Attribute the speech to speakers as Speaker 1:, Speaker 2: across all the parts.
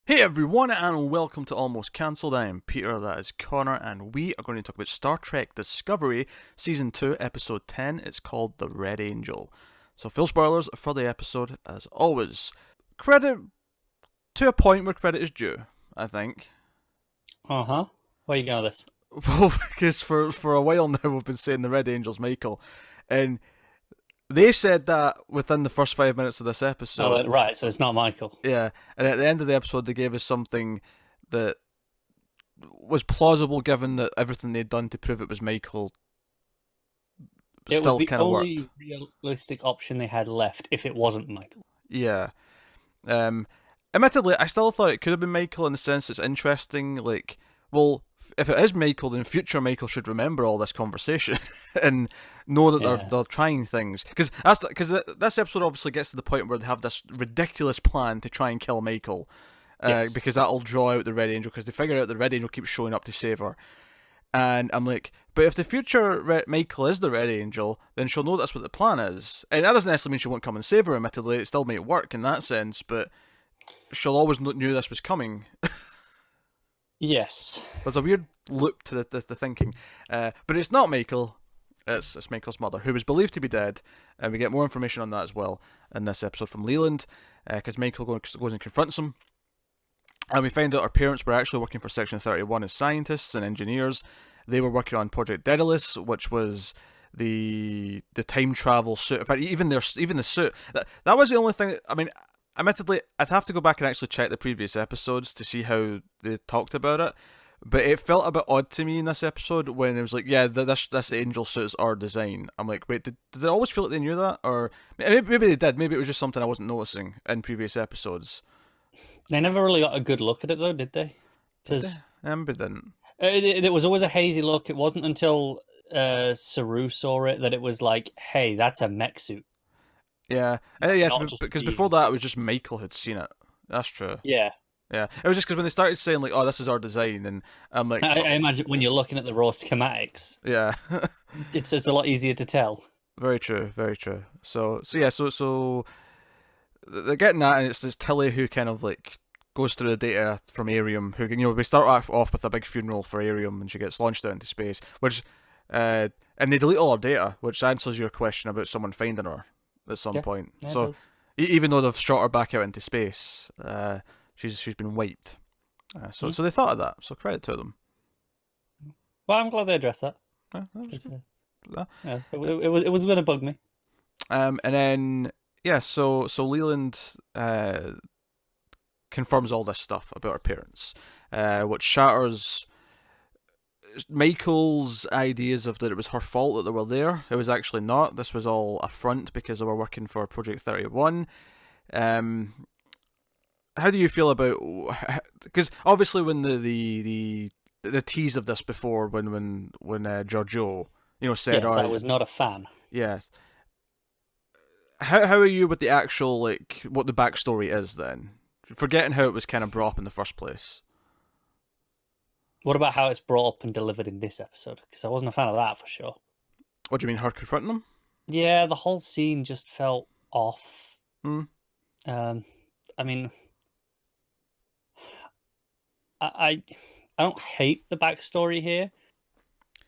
Speaker 1: Hey everyone, and welcome to Almost Cancelled. I am Peter, that is Connor, and we are going to talk about Star Trek Discovery, Season 2, Episode 10. It's called The Red Angel. So, full spoilers for the episode, as always. Credit to a point where credit is due, I think.
Speaker 2: Uh-huh. Where are you going with this?
Speaker 1: Well, because for a while now we've been saying the Red Angel's Michael, and they said that within the first 5 minutes of this episode.
Speaker 2: Right, so it's not Michael.
Speaker 1: Yeah, and at the end of the episode, they gave us something that was plausible given that everything they'd done to prove it was Michael
Speaker 2: It was
Speaker 1: still
Speaker 2: the
Speaker 1: kind of
Speaker 2: only
Speaker 1: worked.
Speaker 2: realistic option they had left if it wasn't Michael.
Speaker 1: Yeah. Um, Admittedly, I still thought it could have been Michael in the sense it's interesting. Like, well, if it is Michael, then future Michael should remember all this conversation and know that they're trying things. Because this episode obviously gets to the point where they have this ridiculous plan to try and kill Michael.
Speaker 2: Yes.
Speaker 1: Because that'll draw out the Red Angel, because they figure out the Red Angel keeps showing up to save her. And I'm like, but if the future Michael is the Red Angel, then she'll know that's what the plan is. And that doesn't necessarily mean she won't come and save her, admittedly. It still might work in that sense, but she'll always knew this was coming.
Speaker 2: Yes.
Speaker 1: There's a weird loop to the thinking. But it's not Michael. It's Michael's mother, who was believed to be dead. And we get more information on that as well in this episode from Leland, because Michael goes and confronts him. And we find out her parents were actually working for Section 31 as scientists and engineers. They were working on Project Daedalus, which was the time travel suit. In fact, even the suit. That was the only thing. I mean, admittedly, I'd have to go back and actually check the previous episodes to see how they talked about it. But it felt a bit odd to me in this episode when it was like, yeah, this angel suit is our design. I'm like, wait, did it always feel like they knew that? Or maybe they did. Maybe it was just something I wasn't noticing in previous episodes.
Speaker 2: They never really got a good look at it, though, did they? Because
Speaker 1: Maybe didn't.
Speaker 2: it was always a hazy look. It wasn't until Saru saw it that it was like, hey, that's a mech suit.
Speaker 1: Yeah, because before that it was just Michael had seen it. That's true.
Speaker 2: Yeah.
Speaker 1: Yeah, it was just because when they started saying like, "Oh, this is our design," and I'm like,
Speaker 2: I imagine when you're looking at the raw schematics,
Speaker 1: yeah,
Speaker 2: it's a lot easier to tell.
Speaker 1: very true, very true. So they're getting that, and it's Tilly who kind of like goes through the data from Arium. Who we start off with a big funeral for Arium, and she gets launched out into space, which and they delete all her data, which answers your question about someone finding her at some point.
Speaker 2: Yeah,
Speaker 1: so even though they've shot her back out into space, she's been wiped. So they thought of that. So credit to them.
Speaker 2: Well, I'm glad they addressed that. It was going to bug me.
Speaker 1: And then so Leland confirms all this stuff about her parents, which shatters Michael's ideas of that it was her fault that they were there. It was actually not. This was all a front because they were working for Project 31. How do you feel about? Because obviously, when the tease of this before, when Giorgio, said,
Speaker 2: yes, I was not a fan.
Speaker 1: Yes. How are you with the actual what the backstory is then? Forgetting how it was kind of brought up in the first place.
Speaker 2: What about how it's brought up and delivered in this episode? Because I wasn't a fan of that for sure.
Speaker 1: What do you mean, her confronting him?
Speaker 2: Yeah, the whole scene just felt off. I mean, I don't hate the backstory here.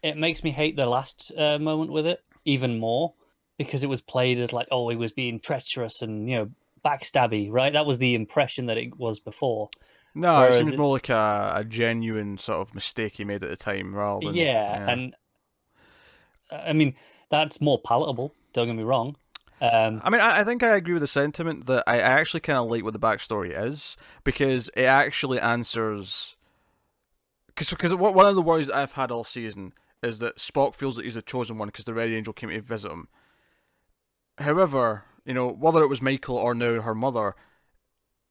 Speaker 2: It makes me hate the last moment with it even more because it was played as like, oh, he was being treacherous and backstabby, right? That was the impression that it was before.
Speaker 1: No, it seems more like a genuine sort of mistake he made at the time, rather than
Speaker 2: and I mean that's more palatable. Don't get me wrong.
Speaker 1: I think I agree with the sentiment that I actually kind of like what the backstory is because it actually answers. Because one of the worries I've had all season is that Spock feels that he's the chosen one because the Red Angel came to visit him. However, whether it was Michael or now her mother,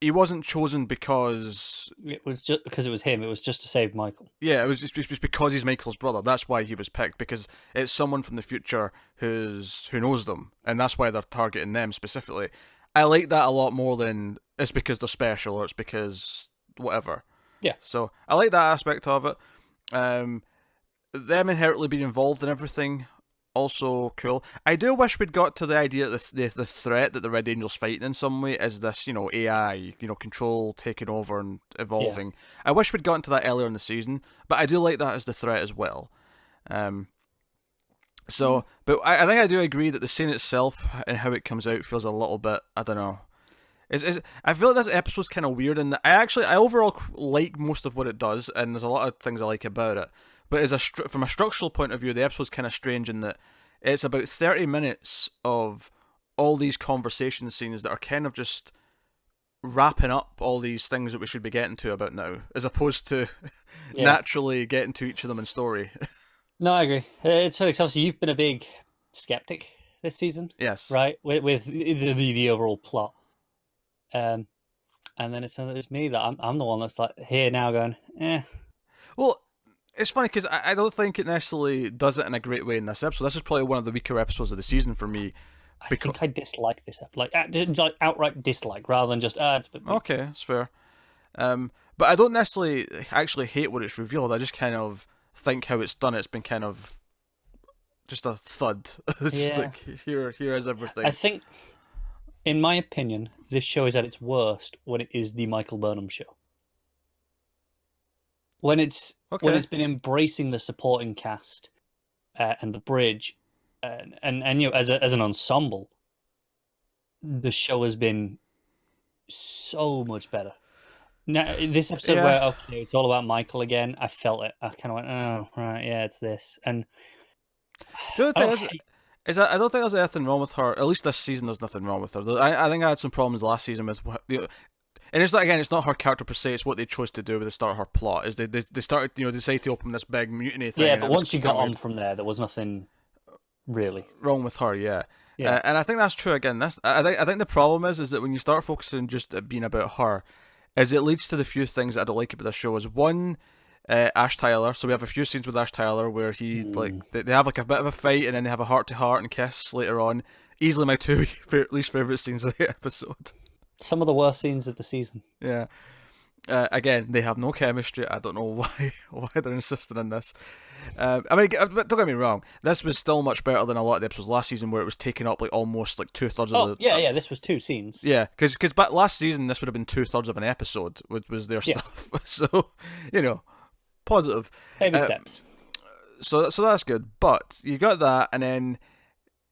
Speaker 1: he wasn't chosen because
Speaker 2: it was just because it was him. It was just to save Michael.
Speaker 1: Yeah, it was just because he's Michael's brother. That's why he was picked, because it's someone from the future who knows them, and that's why they're targeting them specifically. I like that a lot more than it's because they're special or it's because whatever.
Speaker 2: Yeah.
Speaker 1: So I like that aspect of it. Them inherently being involved in everything, also cool. I do wish we'd got to the idea that the threat that the Red Angel's fighting in some way is this, AI, control taking over and evolving. I wish we'd gotten to that earlier in the season, but I do like that as the threat as well. But I think I do agree that the scene itself and how it comes out feels a little bit, I don't know. I feel like this episode's kind of weird, and I overall like most of what it does, and there's a lot of things I like about it. But from a structural point of view, the episode's kind of strange in that it's about 30 minutes of all these conversation scenes that are kind of just wrapping up all these things that we should be getting to about now, as opposed to naturally getting to each of them in story.
Speaker 2: No, I agree. It's funny 'cause obviously you've been a big skeptic this season,
Speaker 1: Yes.
Speaker 2: right? With the overall plot, and then it's me that I'm the one that's like here now going, eh.
Speaker 1: Well, it's funny because I don't think it necessarily does it in a great way in this episode. This is probably one of the weaker episodes of the season for me.
Speaker 2: I think I dislike this episode, like outright dislike, rather than just it's a bit weak.
Speaker 1: Okay, that's fair. But I don't necessarily actually hate what it's revealed. I just kind of think how it's done. It's been kind of just a thud. It's like here is everything.
Speaker 2: I think, in my opinion, this show is at its worst when it is the Michael Burnham show. When it's been embracing the supporting cast and the bridge, and as an ensemble, the show has been so much better. Now, this episode where it's all about Michael again, I felt it. I kind of went, oh right, yeah, it's this. And
Speaker 1: I don't think there's anything wrong with her. At least this season, there's nothing wrong with her. I think I had some problems last season with, and it's not, again, it's not her character per se. It's what they chose to do with the start of her plot. Is they started, decided to open this big mutiny thing.
Speaker 2: Yeah, but once you got on from there was nothing really
Speaker 1: wrong with her. Yeah. And I think that's true. Again, I think the problem is that when you start focusing just at being about her, is it leads to the few things that I don't like about the show. Is one, Ash Tyler. So we have a few scenes with Ash Tyler where he they have like a bit of a fight and then they have a heart to heart and kiss later on. Easily my two least favorite scenes of the episode.
Speaker 2: Some of the worst scenes of the season.
Speaker 1: Yeah. Again, they have no chemistry. I don't know why they're insisting on this. I mean, don't get me wrong. This was still much better than a lot of the episodes last season, where it was taking up like almost like 2/3 of the.
Speaker 2: Yeah. This was 2 scenes.
Speaker 1: Yeah, because last season this would have been 2/3 of an episode was their stuff. So, positive.
Speaker 2: Baby steps.
Speaker 1: So that's good. But you got that, and then.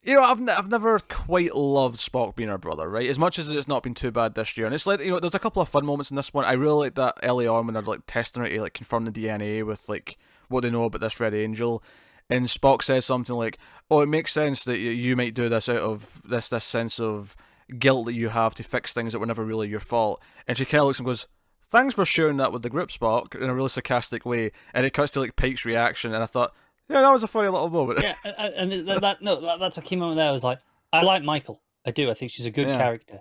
Speaker 1: I've never quite loved Spock being her brother, right? As much as it's not been too bad this year, and it's like there's a couple of fun moments in this one. I really like that early on when they're like testing her to like confirm the DNA with like what they know about this Red Angel, and Spock says something like, "Oh, it makes sense that you might do this out of this sense of guilt that you have to fix things that were never really your fault." And she kind of looks and goes, "Thanks for sharing that with the group, Spock," in a really sarcastic way, and it cuts to like Pike's reaction, and I thought. Yeah, that was a funny little moment.
Speaker 2: Yeah, and that's a key moment there. I was like, I like Michael. I do. I think she's a good character.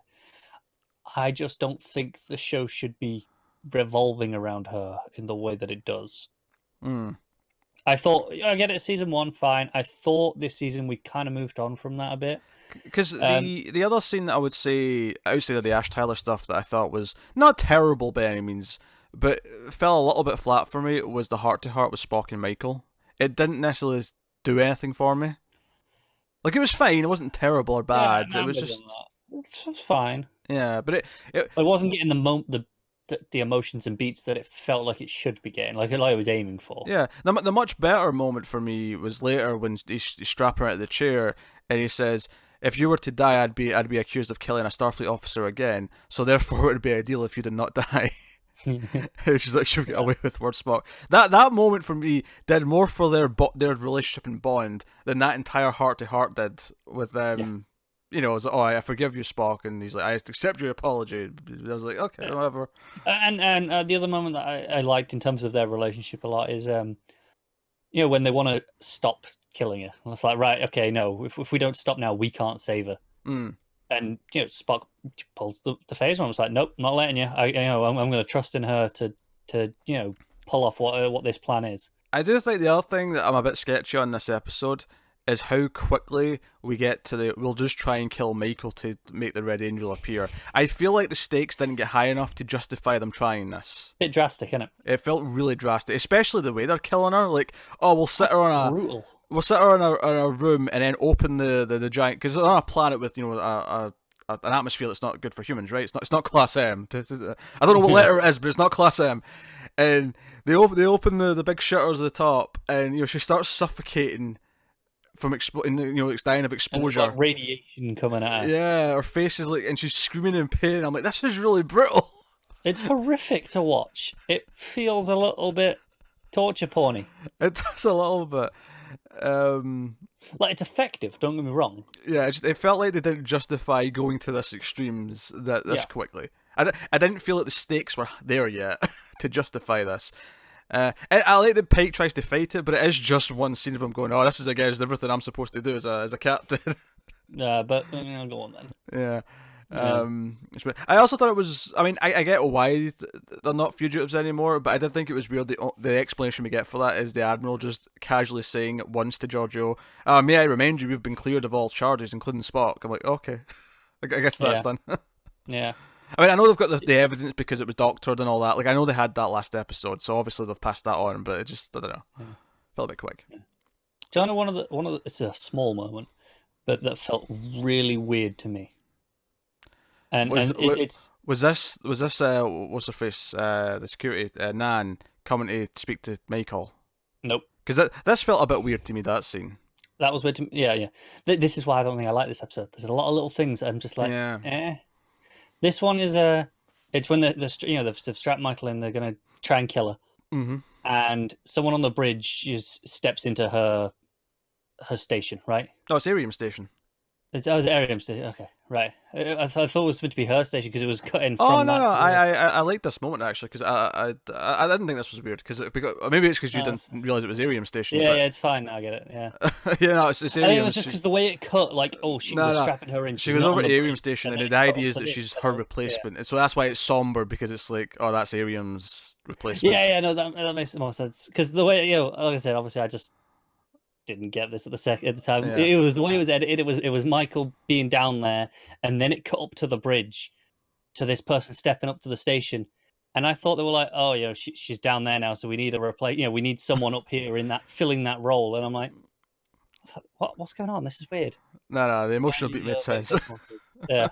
Speaker 2: I just don't think the show should be revolving around her in the way that it does. I thought, I get it, season 1, fine. I thought this season we kind of moved on from that a bit.
Speaker 1: Because the other scene that I would say, outside of the Ash Tyler stuff that I thought was not terrible by any means, but fell a little bit flat for me, was the heart-to-heart with Spock and Michael. It didn't necessarily do anything for me. Like, it was fine. It wasn't terrible or bad.
Speaker 2: Yeah,
Speaker 1: it was just...
Speaker 2: It's fine.
Speaker 1: Yeah, but
Speaker 2: it wasn't getting the emotions and beats that it felt like it should be getting, like it was aiming for.
Speaker 1: Yeah. The much better moment for me was later when he's strapping her out of the chair and he says, if you were to die, I'd be accused of killing a Starfleet officer again, so therefore it would be ideal if you did not die. She's like, she'll get away with word Spock. That moment for me did more for their relationship and bond than that entire heart to heart did with them. It was like, oh, I forgive you, Spock, and he's like, I accept your apology. I was like, okay, whatever.
Speaker 2: And the other moment that I liked in terms of their relationship a lot is when they want to stop killing her. And it's like, right, okay, no, if we don't stop now, we can't save her. And Spock pulls the phase one. It's like, nope, not letting you. I'm going to trust in her to pull off what this plan is. I do think the other thing that I'm a bit sketchy on this episode is how quickly we get to we'll just try and kill Michael to make the Red Angel appear. I feel like the stakes didn't get high enough to justify them trying this. Bit drastic, isn't it? It felt really drastic, especially the way they're killing her. Like, oh, we'll sit her on brutal.
Speaker 1: we'll sit her in a room and then open the giant, because they're on a planet with an atmosphere that's not good for humans, right? It's not class M. I don't know what letter it is, but it's not class M. And they open the big shutters at the top, and she starts suffocating from it's dying of exposure.
Speaker 2: And it's like radiation coming at her.
Speaker 1: Yeah, her face is like, and she's screaming in pain. I'm like, this is really brutal.
Speaker 2: It's horrific to watch. It feels a little bit torture porny.
Speaker 1: It does a little bit.
Speaker 2: Like, it's effective, don't get me wrong.
Speaker 1: Yeah, it felt like they didn't justify going to this extremes this quickly. I didn't feel like the stakes were there yet to justify this. And I like that Pike tries to fight it, but it is just one scene of him going, "Oh, this is against everything I'm supposed to do as a captain."
Speaker 2: Yeah, but go on then.
Speaker 1: Yeah. I also thought it was. I mean, I get why they're not fugitives anymore, but I did think it was weird. The explanation we get for that is the Admiral just casually saying once to Giorgio, "May I remind you, we've been cleared of all charges, including Spock." I'm like, okay, I guess that's done.
Speaker 2: Yeah.
Speaker 1: I mean, I know they've got the evidence because it was doctored and all that. Like, I know they had that last episode, so obviously they've passed that on. But it just, I don't know, felt a bit quick.
Speaker 2: Yeah. Do you know one of the? It's a small moment, but that felt really weird to me. And was this
Speaker 1: what's her face, the security Nan coming to speak to Michael?
Speaker 2: Nope.
Speaker 1: Because this felt a bit weird to me, that scene.
Speaker 2: That was weird to me. Yeah. This is why I don't think I like this episode. There's a lot of little things I'm just like, This one is it's when they've strapped Michael in. They're gonna try and kill her, and someone on the bridge just steps into her station, right?
Speaker 1: Oh, it's Arium station.
Speaker 2: It's Arium station. Okay, right. I thought it was meant to be her station because it was cut in.
Speaker 1: Oh no! I like this moment actually because I didn't think this was weird because maybe it's because you didn't realize it was Arium station.
Speaker 2: Yeah, it's fine now. I get it. Yeah.
Speaker 1: No, it's Arium.
Speaker 2: I think it was just because the way it cut, like, she was strapping her in.
Speaker 1: She was over at Arium station, and the idea is that she's her replacement, and so that's why it's somber because it's like, oh, that's Arium's replacement.
Speaker 2: Yeah, no, that makes more sense because the way like I said, obviously, I just didn't get this at the time. Yeah. It was the way it was edited. It was Michael being down there, and then it cut up to the bridge, to this person stepping up to the station, and I thought they were like, oh, she's down there now, so we need a replace. We need someone up here in that filling that role, and I'm like, what's going on? This is weird.
Speaker 1: No, the emotional beat made sense.
Speaker 2: Yeah,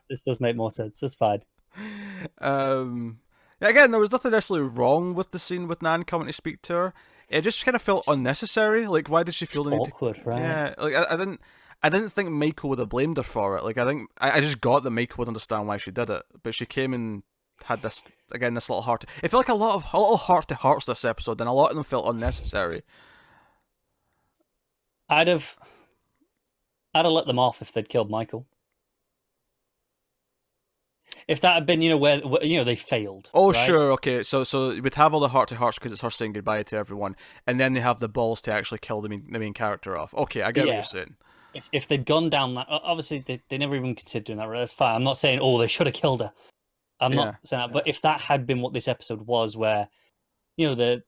Speaker 2: this does make more sense. That's fine.
Speaker 1: Again, there was nothing necessarily wrong with the scene with Nan coming to speak to her. It just kind of felt unnecessary. Like, why did she feel the need
Speaker 2: awkward, right?
Speaker 1: Yeah, like I didn't think Michael would have blamed her for it. Like, I just got that Michael would understand why she did it, but she came and had this little heart. It felt like a little heart to hearts this episode, and a lot of them felt unnecessary.
Speaker 2: I'd have let them off if they'd killed Michael. If that had been, where they failed.
Speaker 1: Oh,
Speaker 2: right?
Speaker 1: Sure, okay. So we'd have all the heart to hearts because it's her saying goodbye to everyone, and then they have the balls to actually kill the main character off. Okay, I get what you're saying.
Speaker 2: If they'd gone down that, obviously they never even considered doing that. Right? That's fine. I'm not saying they should have killed her. I'm not saying that. But if that had been what this episode was, where the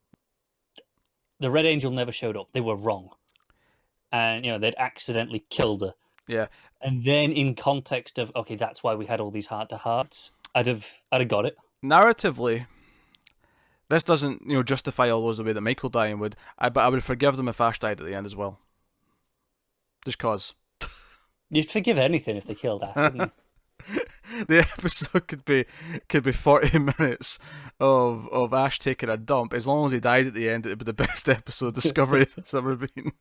Speaker 2: Red Angel never showed up, they were wrong, and they'd accidentally killed her.
Speaker 1: Yeah.
Speaker 2: And then in context of, okay, that's why we had all these heart-to-hearts, I'd have got it.
Speaker 1: Narratively, this doesn't, justify all those the way that Michael dying would. But I would forgive them if Ash died at the end as well. Just cause.
Speaker 2: You'd forgive anything if they killed Ash, wouldn't you?
Speaker 1: The episode could be 40 minutes of Ash taking a dump. As long as he died at the end, it'd be the best episode of Discovery that's ever been.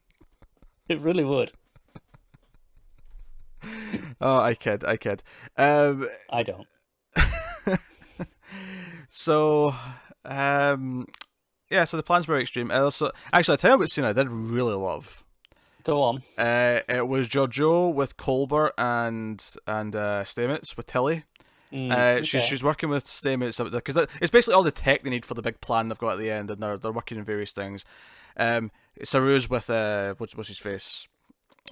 Speaker 2: It really would.
Speaker 1: Oh, I kid.
Speaker 2: I don't.
Speaker 1: So, so the plans were extreme. Also, actually, I tell you what scene I did really love.
Speaker 2: Go on.
Speaker 1: It was Giorgio with Colbert and Stamets with Tilly. She's working with Stamets because it's basically all the tech they need for the big plan they've got at the end, and they're working on various things. Saru's with what's his face,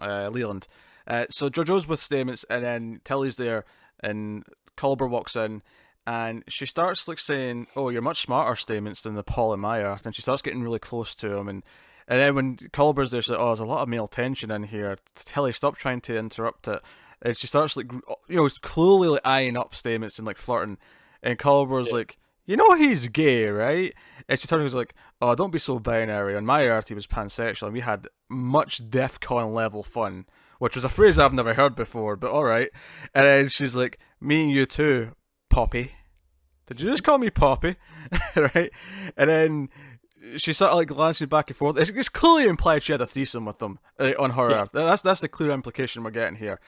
Speaker 1: Leland. So Giorgio's with Stamets, and then Tilly's there, and Colbert walks in, and she starts saying, "Oh, you're much smarter, Stamets, than the Paul and Maya." And she starts getting really close to him, and then when Colbert's there, she's like, "Oh, there's a lot of male tension in here. Tilly, stop trying to interrupt it." And she starts clearly eyeing up Stamets and flirting, and Colbert's like, you know he's gay, right? And she turns like, oh, don't be so binary. On my earth, he was pansexual, and we had much DEF CON level fun, which was a phrase I've never heard before, but all right. And then she's like, me and you too, Poppy. Did you just call me Poppy? Right? And then she sort of like glances back and forth. It's clearly implied she had a threesome with them on her earth. That's the clear implication we're getting here.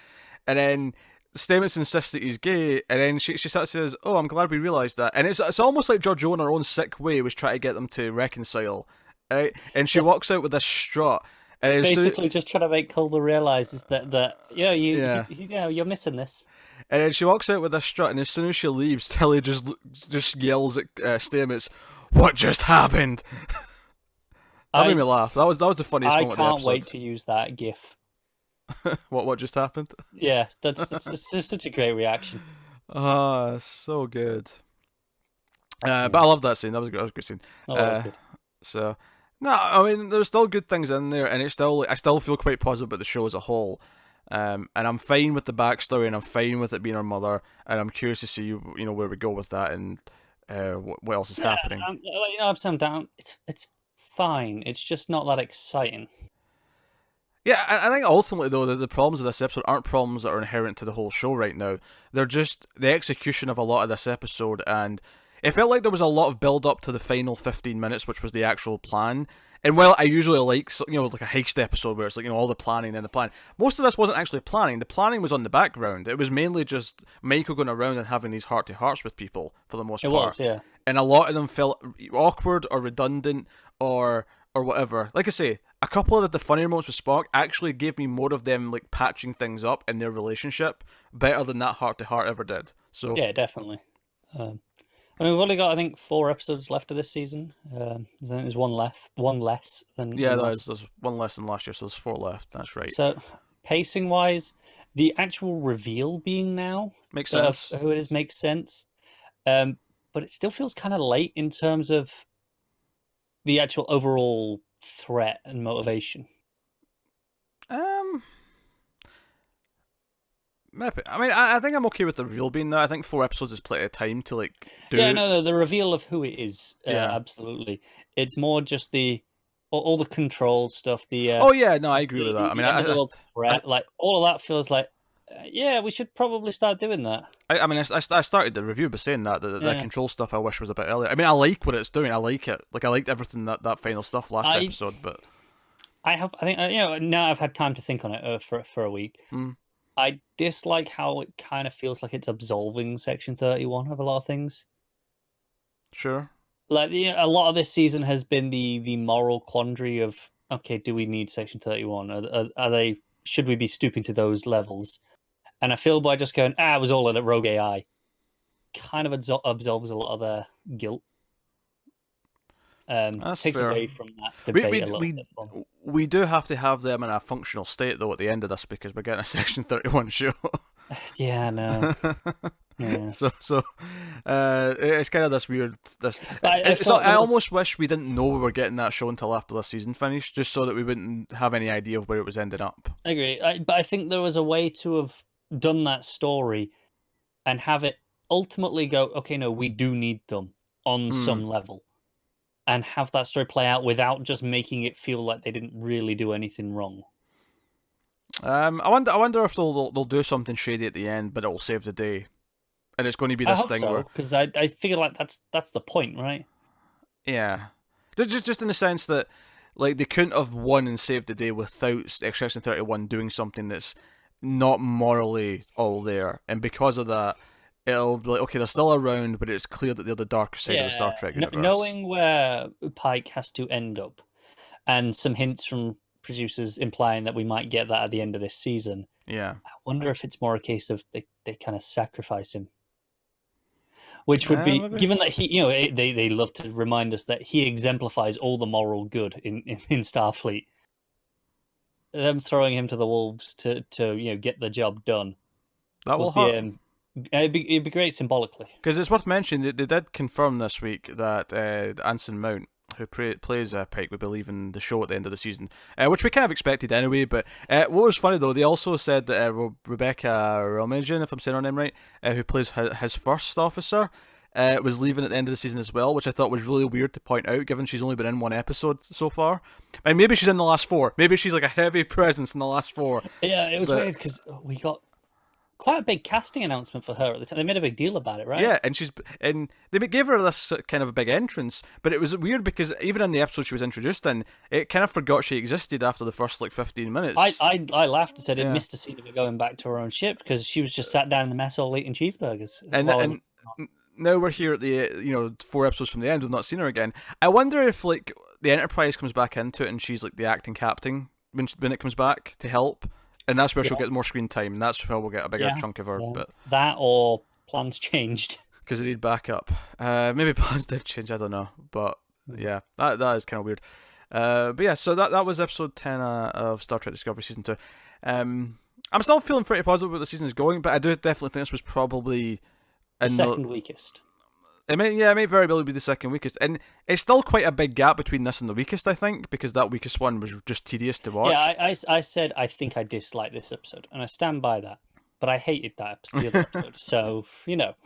Speaker 1: And then Stamets insists that he's gay, and then she sort of says, "Oh, I'm glad we realised that." And it's almost like Georgiou in her own sick way was trying to get them to reconcile, right? And she walks out with this strut. And
Speaker 2: basically just trying to make Culber realises that you're missing this.
Speaker 1: And then she walks out with this strut, and as soon as she leaves, Tilly just yells at Stamets, "What just happened?" That made me laugh. That was the funniest moment of the episode.
Speaker 2: I can't wait to use that GIF.
Speaker 1: What just happened?
Speaker 2: Yeah, that's just such a great reaction.
Speaker 1: Ah, so good. But I love that scene. That was a good scene.
Speaker 2: Oh, that was good.
Speaker 1: So no, I mean there's still good things in there, and I still feel quite positive about the show as a whole. And I'm fine with the backstory, and I'm fine with it being her mother, and I'm curious to see where we go with that, and what else is happening.
Speaker 2: Ups and down. It's fine. It's just not that exciting.
Speaker 1: Yeah, I think ultimately though the problems of this episode aren't problems that are inherent to the whole show right now. They're just the execution of a lot of this episode, and it felt like there was a lot of build up to the final 15 minutes, which was the actual plan. And while I usually like like a heist episode where it's like all the planning and the plan, most of this wasn't actually planning. The planning was on the background. It was mainly just Michael going around and having these heart to hearts with people for the most part. It
Speaker 2: was, yeah.
Speaker 1: And a lot of them felt awkward or redundant or whatever. Like I say, a couple of the funnier moments with Spock actually gave me more of them like patching things up in their relationship better than that heart to heart ever did. So
Speaker 2: yeah, definitely. We've only got, I think, 4 episodes left of this season. I think there's one less than.
Speaker 1: Yeah, there's one less than last year, so there's 4 left. That's right.
Speaker 2: So, pacing-wise, the actual reveal being now
Speaker 1: makes sense.
Speaker 2: Who it is makes sense, but it still feels kind of late in terms of the actual overall threat and motivation.
Speaker 1: Maybe. I mean, I think I'm okay with the reveal being there. I think 4 episodes is plenty of time to like do.
Speaker 2: Yeah, no, the reveal of who it is, absolutely. It's more just all the control stuff.
Speaker 1: Oh yeah, no, I agree with that. I mean,
Speaker 2: threat, like all of that feels like, yeah, we should probably start doing that.
Speaker 1: I started the review by saying that control stuff I wish was a bit earlier. I mean, I like what it's doing. I like it. Like I liked everything that final stuff last episode, but
Speaker 2: I think now I've had time to think on it for a week. I dislike how it kind of feels like it's absolving Section 31 of a lot of things.
Speaker 1: Sure.
Speaker 2: Like a lot of this season has been the moral quandary of, okay, do we need Section 31? Should we be stooping to those levels? And I feel by just going, it was all a rogue AI, kind of absolves a lot of their guilt. Takes
Speaker 1: fair.
Speaker 2: away from that debate a little bit.
Speaker 1: We do have to have them in a functional state, though, at the end of this, because we're getting a Section 31 show.
Speaker 2: Yeah, no. Yeah.
Speaker 1: So it's kind of this weird. I almost wish we didn't know we were getting that show until after the season finished, just so that we wouldn't have any idea of where it was ending up.
Speaker 2: I agree, but I think there was a way to have done that story and have it ultimately go, okay, no, we do need them on some level. And have that story play out without just making it feel like they didn't really do anything wrong.
Speaker 1: I wonder if they'll do something shady at the end, but it'll save the day, and it's going to be this thing where
Speaker 2: because I figure like that's the point, right?
Speaker 1: Yeah, just in the sense that like they couldn't have won and saved the day without Section 31 doing something that's not morally all there, and because of that. It'll be like, okay, they're still around, but it's clear that they're the darker side of the Star Trek universe.
Speaker 2: Knowing where Pike has to end up, and some hints from producers implying that we might get that at the end of this season.
Speaker 1: Yeah.
Speaker 2: I wonder if it's more a case of they kind of sacrifice him. Which would be, maybe. Given that he, they love to remind us that he exemplifies all the moral good in Starfleet. Them throwing him to the wolves to get the job done.
Speaker 1: That will hurt.
Speaker 2: It'd be great symbolically.
Speaker 1: Because it's worth mentioning they did confirm this week that Anson Mount, who plays Pike, would be leaving the show at the end of the season, which we kind of expected anyway. But what was funny though, they also said that Rebecca Romijn, if I'm saying her name right, who plays his first officer, was leaving at the end of the season as well, which I thought was really weird to point out, given she's only been in one episode so far. And maybe she's in the last 4. Maybe she's like a heavy presence in the last 4.
Speaker 2: Yeah, it was weird because we got quite a big casting announcement for her at the time. They made a big deal about it, right?
Speaker 1: Yeah, and they gave her this kind of a big entrance, but it was weird because even in the episode she was introduced in, it kind of forgot she existed after the first 15 minutes.
Speaker 2: I laughed and said it missed a scene of her going back to her own ship because she was just sat down in the mess hall eating cheeseburgers.
Speaker 1: And now we're here at the 4 episodes from the end. We've not seen her again. I wonder if the Enterprise comes back into it and she's like the acting captain when it comes back to help. And that's where she'll get more screen time, and that's where we'll get a bigger chunk of her. Yeah. But
Speaker 2: that or plans changed.
Speaker 1: Because they need backup. Maybe plans did change, I don't know. But yeah, that is kind of weird. But yeah, so that was episode 10 of Star Trek Discovery Season 2. I'm still feeling pretty positive about the season is going, but I do definitely think this was probably...
Speaker 2: the second weakest.
Speaker 1: It may very well be the second weakest. And it's still quite a big gap between this and the weakest, I think, because that weakest one was just tedious to watch.
Speaker 2: Yeah, I said I think I disliked this episode, and I stand by that. But I hated that episode, the other episode, so, I think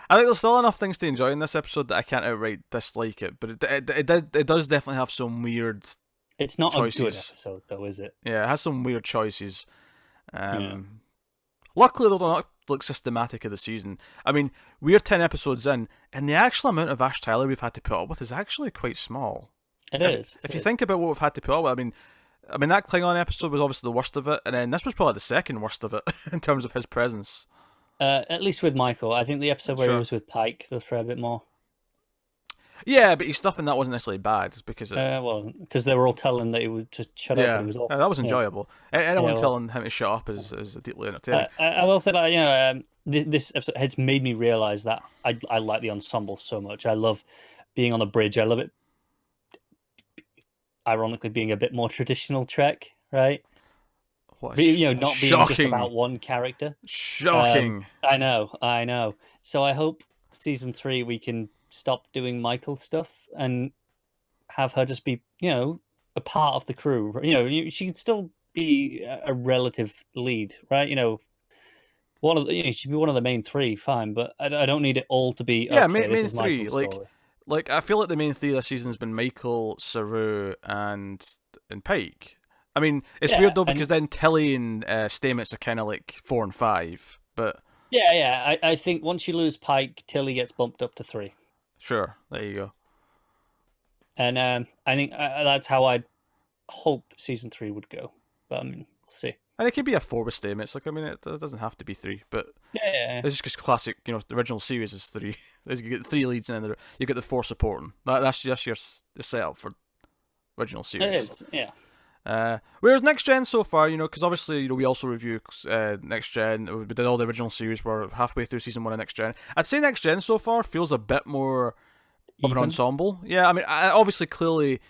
Speaker 1: there's still enough things to enjoy in this episode that I can't outright dislike it, but it does definitely have some weird
Speaker 2: It's not
Speaker 1: choices.
Speaker 2: A good episode, though, is it?
Speaker 1: Yeah, it has some weird choices. Luckily, they're not systematic of the season. I mean, we're 10 episodes in, and the actual amount of Ash Tyler we've had to put up with is actually quite small.
Speaker 2: It is.
Speaker 1: If you think about what we've had to put up with, I mean, that Klingon episode was obviously the worst of it, and then this was probably the second worst of it in terms of his presence.
Speaker 2: At least with Michael. I think the episode where he was with Pike, there was probably a bit more.
Speaker 1: Yeah, but his stuff in that wasn't necessarily bad because
Speaker 2: because they were all telling him that he would just shut up. And he was awful.
Speaker 1: That was enjoyable. Anyone telling him to shut up is deeply entertaining.
Speaker 2: I will say that this episode has made me realize that I like the ensemble so much. I love being on the bridge. I love it. Ironically, being a bit more traditional Trek, right? Not being just about one character.
Speaker 1: Shocking.
Speaker 2: I know. So I hope season 3 we can stop doing Michael stuff and have her just be, a part of the crew. She can still be a relative lead, right? She should be one of the main 3, fine, but I don't need it all to be.
Speaker 1: Yeah, main 3. Like I feel like the main 3 this season has been Michael, Saru, and Pike. I mean, it's weird though because then Tilly and Stamets are kind of like 4 and 5, but
Speaker 2: yeah. I think once you lose Pike, Tilly gets bumped up to 3.
Speaker 1: Sure, there you go.
Speaker 2: And I think that's how I hope season 3 would go. But I mean, we'll see.
Speaker 1: And it could be a 4 with Stamets. It doesn't have to be 3, but it's just because classic. The original series is 3. You get 3 leads and then you get the 4 supporting. That's just your setup for original series.
Speaker 2: It is, yeah.
Speaker 1: Whereas Next Gen so far, because obviously, we also review Next Gen. We did all the original series. We're halfway through season 1 of Next Gen. I'd say Next Gen so far feels a bit more of an ensemble. Yeah, I mean, obviously, clearly,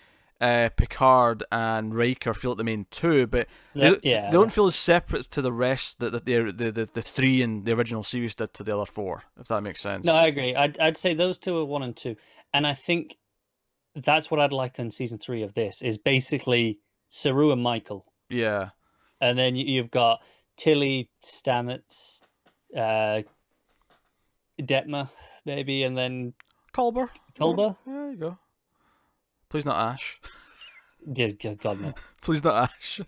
Speaker 1: Picard and Riker feel like the main 2, but they don't feel as separate to the rest that the 3 in the original series did to the other 4, if that makes sense.
Speaker 2: No, I agree. I'd say those 2 are 1 and 2. And I think that's what I'd like in season 3 of this, is basically Saru and Michael.
Speaker 1: Yeah.
Speaker 2: And then you've got Tilly, Stamets, Detmer, maybe, and then...
Speaker 1: Culber.
Speaker 2: Yeah,
Speaker 1: there you go. Please not Ash.
Speaker 2: Yeah, God no.
Speaker 1: Please not Ash.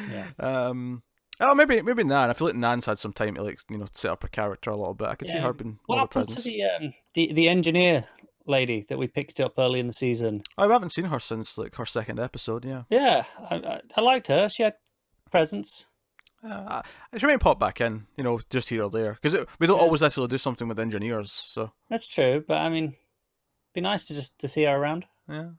Speaker 2: Yeah.
Speaker 1: Maybe Nan. I feel like Nan's had some time to set up her character a little bit. I could see her being more of a presence.
Speaker 2: What happened to the engineer lady that we picked up early in the season?
Speaker 1: I haven't seen her since her second episode. Yeah.
Speaker 2: Yeah, I liked her. She had presence.
Speaker 1: She may pop back in, just here or there, because we don't always actually do something with engineers. So
Speaker 2: that's true, but I mean, be nice to see her around.
Speaker 1: Yeah.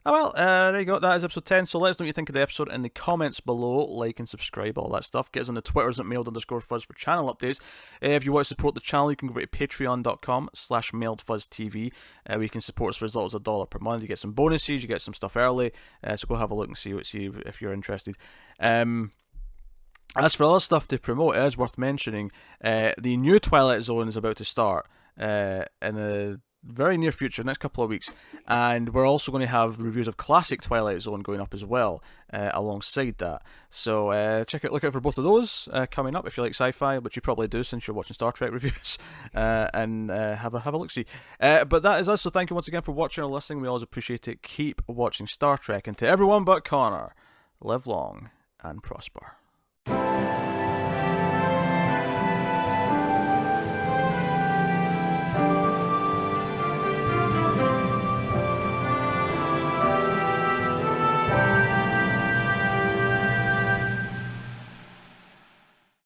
Speaker 1: Oh, well, there you go. That is episode 10. So let us know what you think of the episode in the comments below. Like and subscribe, all that stuff. Get us on the Twitters at mailed_fuzz for channel updates. If you want to support the channel, you can go to patreon.com/mailedfuzztv. Where you can support us for as little as $1 per month. You get some bonuses, you get some stuff early. So go have a look and see if you're interested. As for other stuff to promote, it is worth mentioning the new Twilight Zone is about to start in very near future, next couple of weeks, and we're also going to have reviews of classic Twilight Zone going up as well, alongside that. So look out for both of those coming up if you like sci-fi, which you probably do since you're watching Star Trek reviews, and have a look see. But that is us. So thank you once again for watching or listening. We always appreciate it. Keep watching Star Trek, and to everyone but Connor, live long and prosper.